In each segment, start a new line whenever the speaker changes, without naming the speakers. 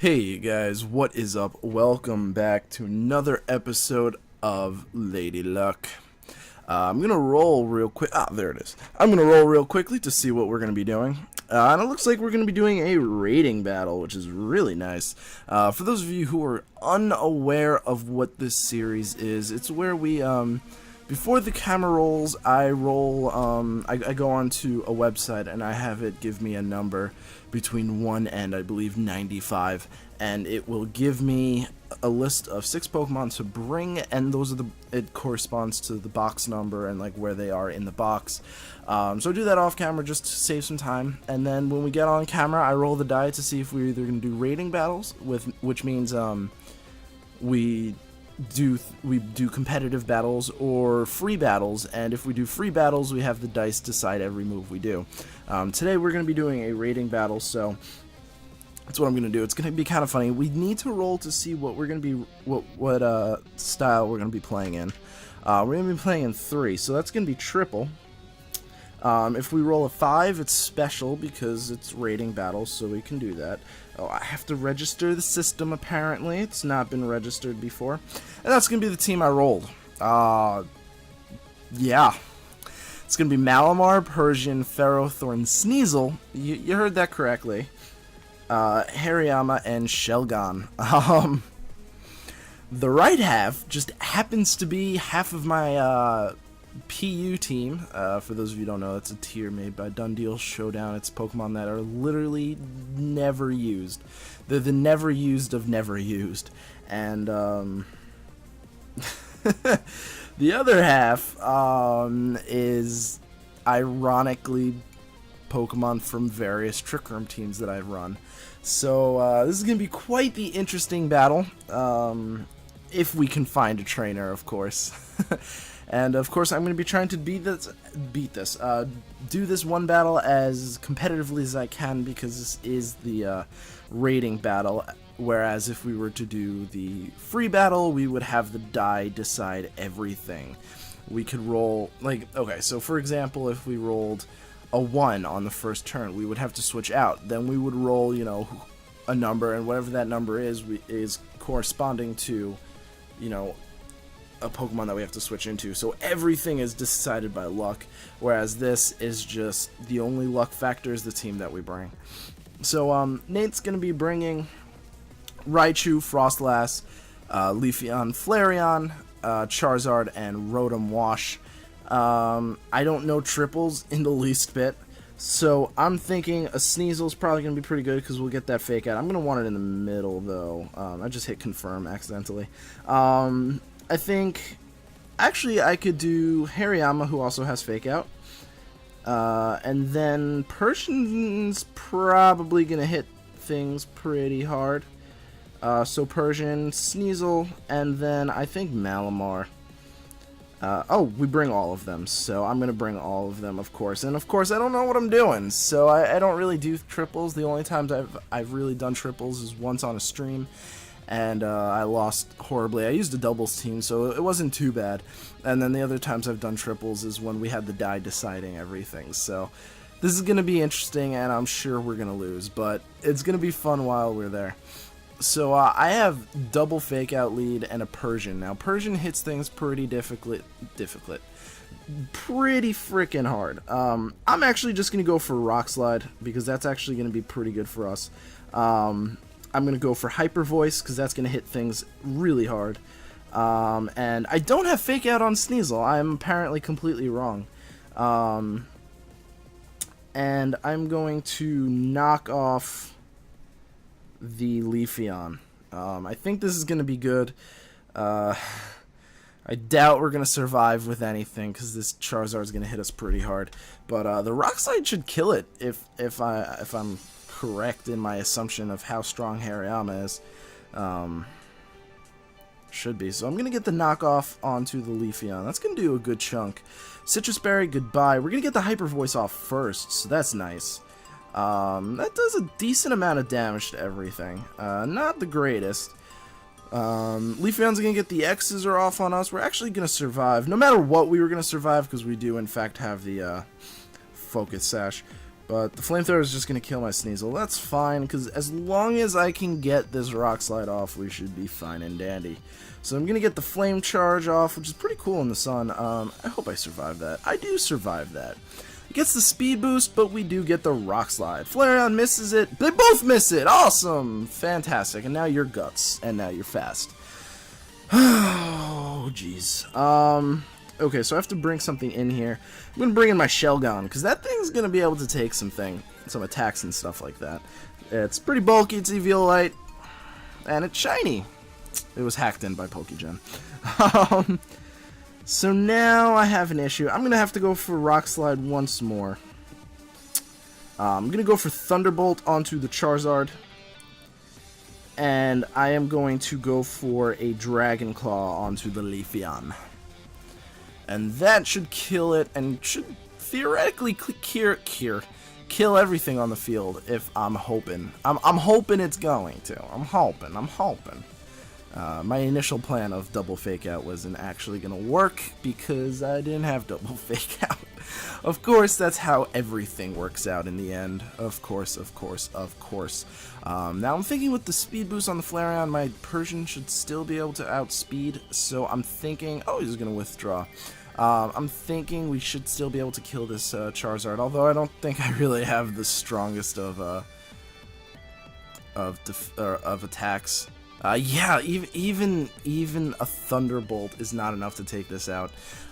Hey you guys, what is up? Welcome back to another episode of Lady Luck. I'm gonna roll real quick. There it is. I'm gonna roll real quickly to see what we're gonna be doing. And it looks like we're gonna be doing a rating battle, which is really nice. For those of you who are unaware of what this series is, it's where we before the camera rolls, I roll. I go onto a website and I have it give me a number between 1 and I believe 95, and it will give me a list of 6 Pokemon to bring, and those are it corresponds to the box number and like where they are in the box. So I do that off camera just to save some time, and then when we get on camera, I roll the die to see if we're either gonna do rating battles, which means we do competitive battles or free battles, and if we do free battles, we have the dice decide every move we do. Today we're going to be doing a rating battle, so that's what I'm going to do. It's going to be kind of funny. We need to roll to see what we're going to be, what style we're going to be playing in. We're going to be playing in 3, so that's going to be triple. If we roll a 5, it's special because it's rating battles, so we can do that. Oh, I have to register the system, apparently. It's not been registered before. And that's going to be the team I rolled. Yeah. It's going to be Malamar, Persian, Ferrothorn, Sneasel. You heard that correctly. Hariyama, and Shelgon. The right half just happens to be half of my, PU team. For those of you who don't know, it's a tier made by Dundeal Showdown. It's Pokemon that are literally never used. They're the never used of never used. And the other half is ironically Pokemon from various Trick Room teams that I've run. So this is going to be quite the interesting battle. If we can find a trainer, of course. And of course, I'm going to be trying to do this one battle as competitively as I can, because this is the rating battle. Whereas if we were to do the free battle, we would have the die decide everything. We could roll, like, okay, so for example, if we rolled a 1 on the first turn, we would have to switch out. Then we would roll, you know, a number, and whatever that number is corresponding to, you know, a Pokemon that we have to switch into. So everything is decided by luck, whereas this is just the only luck factor is the team that we bring. So Nate's gonna be bringing Raichu, Frostlass, Leafeon, Flareon, Charizard, and Rotom Wash. I don't know triples in the least bit, so I'm thinking a Sneasel's probably gonna be pretty good because we'll get that fake out. I'm gonna want it in the middle though. I just hit confirm accidentally. I think, actually, I could do Hariyama, who also has Fake Out. And then Persian's probably going to hit things pretty hard. So Persian, Sneasel, and then I think Malamar. Oh, we bring all of them, so I'm going to bring all of them, of course. And of course, I don't know what I'm doing, so I don't really do triples. The only times I've really done triples is once on a stream. And I lost horribly. I used a doubles team, so it wasn't too bad. And then the other times I've done triples is when we had the die deciding everything. So this is going to be interesting, and I'm sure we're going to lose. But it's going to be fun while we're there. So I have double fake out lead and a Persian. Now, Persian hits things pretty difficult. Pretty freaking hard. I'm actually just going to go for Rock Slide, because that's actually going to be pretty good for us. I'm going to go for Hyper Voice, because that's going to hit things really hard. And I don't have Fake Out on Sneasel. I'm apparently completely wrong. And I'm going to knock off the Leafeon. I think this is going to be good. I doubt we're going to survive with anything, because this Charizard is going to hit us pretty hard. But the Rock Slide should kill it if I'm correct in my assumption of how strong Hariyama is. Should be. So I'm going to get the knockoff onto the Leafeon. That's going to do a good chunk. Citrus Berry, goodbye. We're going to get the Hyper Voice off first, so that's nice. That does a decent amount of damage to everything. Not the greatest. Leafeon's going to get the X's are off on us. We're actually going to survive. No matter what, we were going to survive because we do, in fact, have the Focus Sash. But the flamethrower is just going to kill my Sneasel. That's fine, because as long as I can get this Rock Slide off, we should be fine and dandy. So I'm going to get the Flame Charge off, which is pretty cool in the sun. I hope I survive that. I do survive that. It gets the speed boost, but we do get the Rock Slide. Flareon misses it. They both miss it. Awesome. Fantastic. And now you're Guts. And now you're fast. Oh, jeez. Okay, so I have to bring something in here. I'm going to bring in my Shelgon, because that thing's going to be able to take some attacks and stuff like that. It's pretty bulky, it's Eviolite, and it's shiny. It was hacked in by Pokegen. So now I have an issue. I'm going to have to go for Rock Slide once more. I'm going to go for Thunderbolt onto the Charizard. And I am going to go for a Dragon Claw onto the Leafeon. And that should kill it, and should theoretically kill everything on the field, if I'm hoping. I'm hoping it's going to. I'm hoping. My initial plan of double fake out wasn't actually going to work, because I didn't have double fake out. Of course, that's how everything works out in the end. Of course. Now I'm thinking with the speed boost on the Flareon, my Persian should still be able to outspeed, so I'm thinking, oh, he's going to withdraw. I'm thinking we should still be able to kill this Charizard, although I don't think I really have the strongest of attacks. Yeah, even a Thunderbolt is not enough to take this out.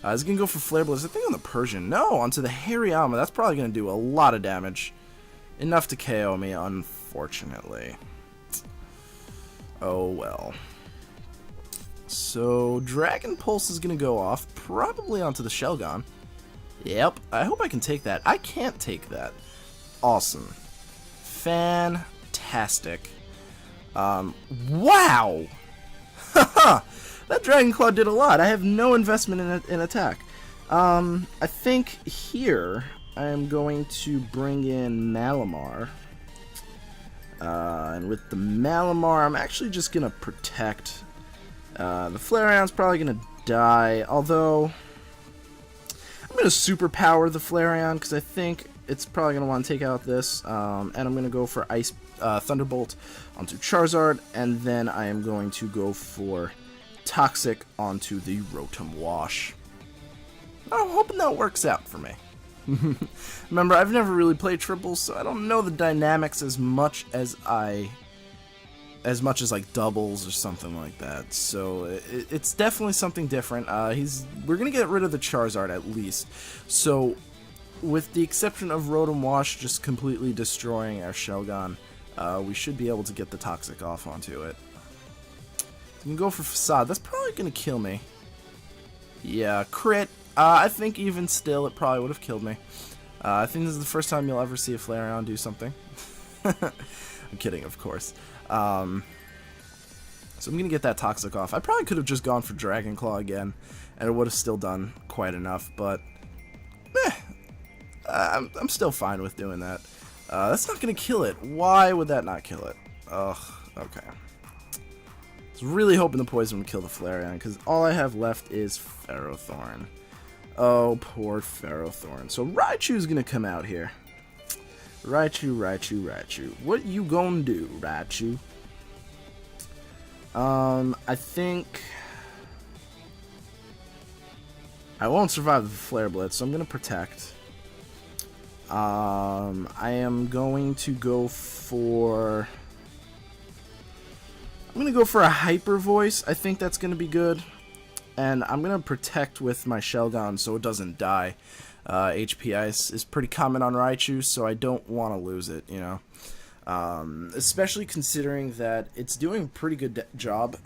He's gonna go for Flare Blast. I think on the Persian. No, onto the Hariyama. That's probably gonna do a lot of damage. Enough to KO me, unfortunately. Oh well. So Dragon Pulse is gonna go off, probably onto the Shelgon. Yep, I hope I can take that. I can't take that. Awesome. Fantastic. Wow! That Dragon Claw did a lot. I have no investment in attack. I think here I am going to bring in Malamar. And with the Malamar, I'm actually just going to protect. The Flareon's probably going to die, although I'm going to superpower the Flareon because I think it's probably going to want to take out this. And I'm going to go for Ice Thunderbolt onto Charizard, and then I am going to go for Toxic onto the Rotom Wash. I'm hoping that works out for me. Remember, I've never really played triples, so I don't know the dynamics as much as like doubles or something like that. So it's definitely something different. We're gonna get rid of the Charizard at least. So with the exception of Rotom Wash just completely destroying our Shelgon, we should be able to get the Toxic off onto it. So you can go for Facade. That's probably going to kill me. Yeah, crit. I think even still it probably would have killed me. I think this is the first time you'll ever see a Flareon do something. I'm kidding, of course. So I'm going to get that Toxic off. I probably could have just gone for Dragon Claw again, and it would have still done quite enough, but I'm still fine with doing that. That's not going to kill it. Why would that not kill it? Ugh, okay. I was really hoping the poison would kill the Flareon, because all I have left is Ferrothorn. Oh, poor Ferrothorn. So Raichu's going to come out here. Raichu. What you gonna do, Raichu? I think I won't survive the Flare Blitz, so I'm going to protect. I am going to go for... I'm going to go for a Hyper Voice. I think that's going to be good. And I'm going to protect with my Shelgon so it doesn't die. HP Ice is pretty common on Raichu, so I don't want to lose it, you know. Especially considering that it's doing a pretty good job.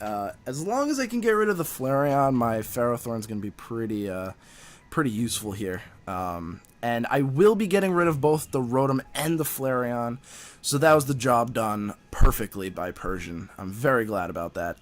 As long as I can get rid of the Flareon, my Ferrothorn's going to be pretty useful here. And I will be getting rid of both the Rotom and the Flareon, so that was the job done perfectly by Persian. I'm very glad about that.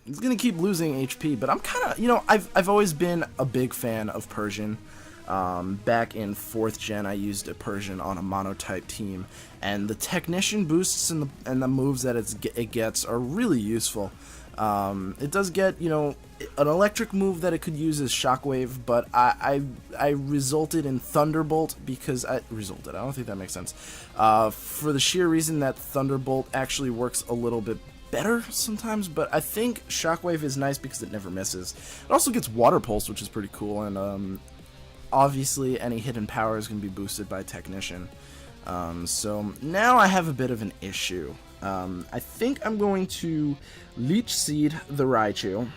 He's going to keep losing HP, but I'm kind of, you know, I've always been a big fan of Persian. Back in 4th gen, I used a Persian on a mono-type team, and the Technician boosts and the moves that it gets are really useful. It does get, an electric move that it could use is Shockwave, but I resulted in Thunderbolt because I don't think that makes sense. For the sheer reason that Thunderbolt actually works a little bit better sometimes, but I think Shockwave is nice because it never misses. It also gets Water Pulse, which is pretty cool, and obviously any hidden power is going to be boosted by Technician. So now I have a bit of an issue. I think I'm going to Leech Seed the Raichu,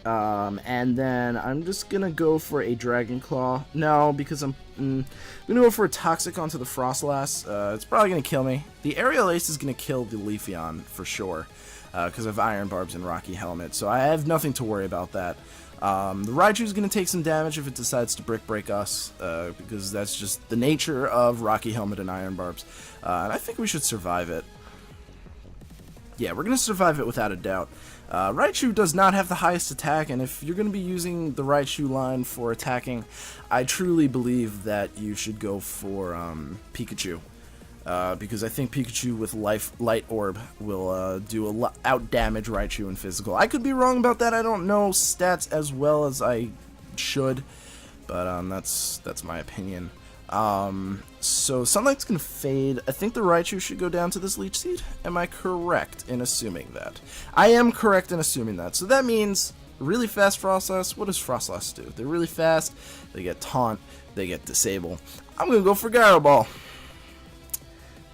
and then I'm just gonna go for a Dragon Claw. No, because I'm gonna go for a Toxic onto the Frostlass. It's probably gonna kill me. The Aerial Ace is gonna kill the Leafeon for sure, because of Iron Barbs and Rocky Helmet, so I have nothing to worry about that. The Raichu is going to take some damage if it decides to Brick Break us, because that's just the nature of Rocky Helmet and Iron Barbs, and I think we should survive it. Yeah, we're going to survive it without a doubt. Raichu does not have the highest attack, and if you're going to be using the Raichu line for attacking, I truly believe that you should go for Pikachu. Because I think Pikachu with Light Orb will out damage Raichu in physical. I could be wrong about that. I don't know stats as well as I should, but that's my opinion. So Sunlight's gonna fade. I think the Raichu should go down to this Leech Seed. Am I correct in assuming that? I am correct in assuming that. So that means really fast Frostlass. What does Frostlass do? They're really fast. They get Taunt. They get Disable. I'm gonna go for Gyro Ball.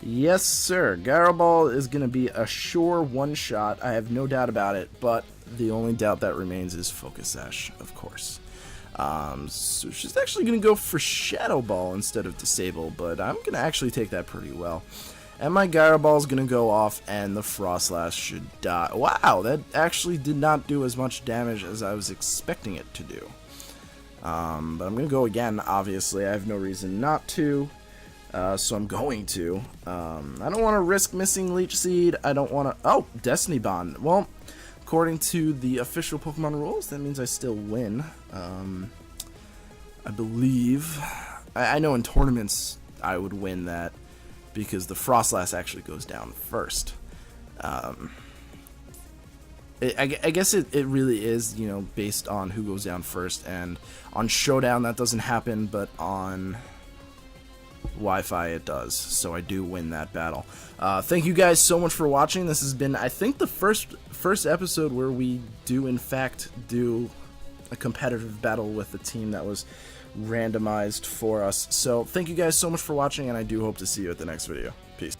Yes, sir. Gyro Ball is going to be a sure one-shot. I have no doubt about it, but the only doubt that remains is Focus Sash, of course. So she's actually going to go for Shadow Ball instead of Disable, but I'm going to actually take that pretty well. And my Gyro Ball is going to go off, and the Frostlass should die. Wow, that actually did not do as much damage as I was expecting it to do. But I'm going to go again, obviously. I have no reason not to. So I'm going to. I don't want to risk missing Leech Seed. I don't want to... Oh, Destiny Bond. Well, according to the official Pokemon rules, that means I still win. I believe... I know in tournaments I would win that because the Frostlass actually goes down first. I guess it really is, based on who goes down first. And on Showdown that doesn't happen, but on... Wi-Fi it does, so I do win that battle. Thank you guys so much for watching. This has been, I think, the first episode where we do in fact do a competitive battle with the team that was randomized for us. So thank you guys so much for watching, and I do hope to see you at the next video. Peace.